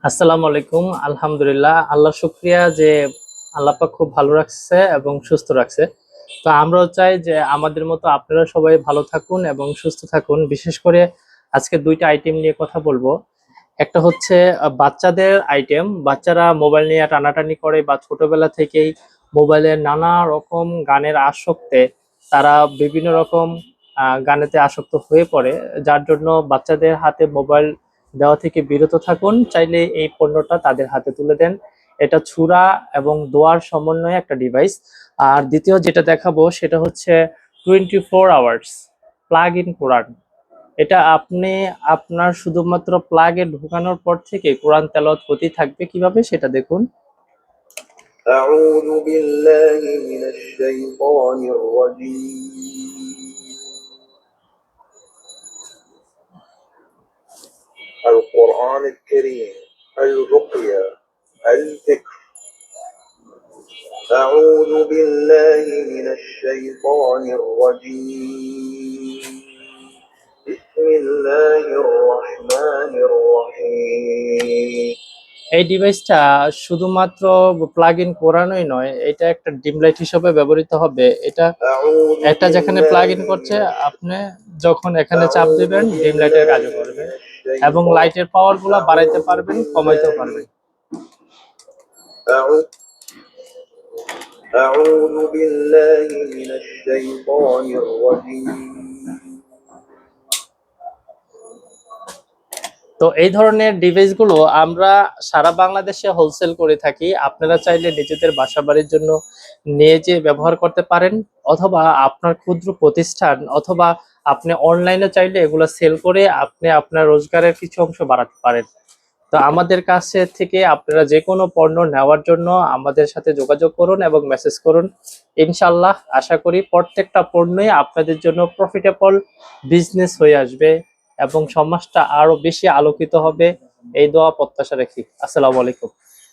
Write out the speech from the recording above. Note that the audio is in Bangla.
আসসালামু আলাইকুম। আলহামদুলিল্লাহ, আল্লাহ শুকরিয়া যে আল্লাহ পাক খুব ভালো রাখছে এবং সুস্থ রাখছে। তো আমরাও চাই যে আমাদের মতো আপনারা সবাই ভালো থাকুন এবং সুস্থ থাকুন। বিশেষ করে আজকে ২ টা আইটেম নিয়ে কথা বলবো। একটা হচ্ছে বাচ্চাদের আইটেম। বাচ্চারা মোবাইল নিয়ে টানাটানি করে বা ছোটবেলা থেকেই মোবাইলের নানা রকম গানের আসক্তে তারা বিভিন্ন রকম গানেতে আসক্ত হয়ে পড়ে। যার জন্য বাচ্চাদের হাতে মোবাইল দেওয়া থেকে বিরত থাকুন। চাইলে এই পণ্যটা তাদের হাতে তুলে দেন। এটা ছুরা এবং দোয়ার সমন্বয়ে একটা ডিভাইস। আর দ্বিতীয় যেটা দেখাবো সেটা হচ্ছে 24 আওয়ার্স প্লাগ ইন কোরআন। এটা আপনি আপনার শুধুমাত্র প্লাগে ঢোকানোর পর থেকে কোরআন তেলাওয়াত হতেই থাকবে। কিভাবে সেটা দেখুন। أعوذ بالله من الشيطان الرجيم. القرآن الكريم، الرقية، الذكر. أعوذ بالله من الشيطان الرجيم. بسم الله الرحمن الرحيم. এই ডিভাইসটা শুধুমাত্র প্লাগ ইন কোরআনই নয়, এটা একটা ডিম লাইট হিসেবে ব্যবহৃত হবে। এটা যেখানে প্লাগ ইন করছে, আপনি যখন এখানে চাপ দিবেন ডিম লাইটের কাজও করবে এবং লাইটের পাওয়ার গুলা বাড়াইতে পারবেন, কমাইতেও পারবেন। أعوذ بالله من الشيطان الرجيم. তো এই ধরনের ডিভাইসগুলো আমরা সারা বাংলাদেশে হোলসেল করে থাকি। আপনারা চাইলে নিজেদের বাসাবাড়ির জন্য নিয়ে যেয়ে ব্যবহার করতে পারেন, অথবা আপনার ক্ষুদ্র প্রতিষ্ঠান অথবা আপনি অনলাইনে চাইলে এগুলো সেল করে আপনি আপনার রোজগারের কিছু অংশ বাড়াতে পারেন। তো আমাদের কাছে থেকে আপনারা যে কোনো পণ্য নেওয়ার জন্য আমাদের সাথে যোগাযোগ করুন এবং মেসেজ করুন। ইনশাল্লাহ আশা করি প্রত্যেকটা পণ্যই আপনাদের জন্য প্রফিটেবল বিজনেস হয়ে আসবে এবং সমাজটা আরো বেশি আলোকিত হবে। এই দোয়া প্রত্যাশা রাখি। আসসালামু আলাইকুম।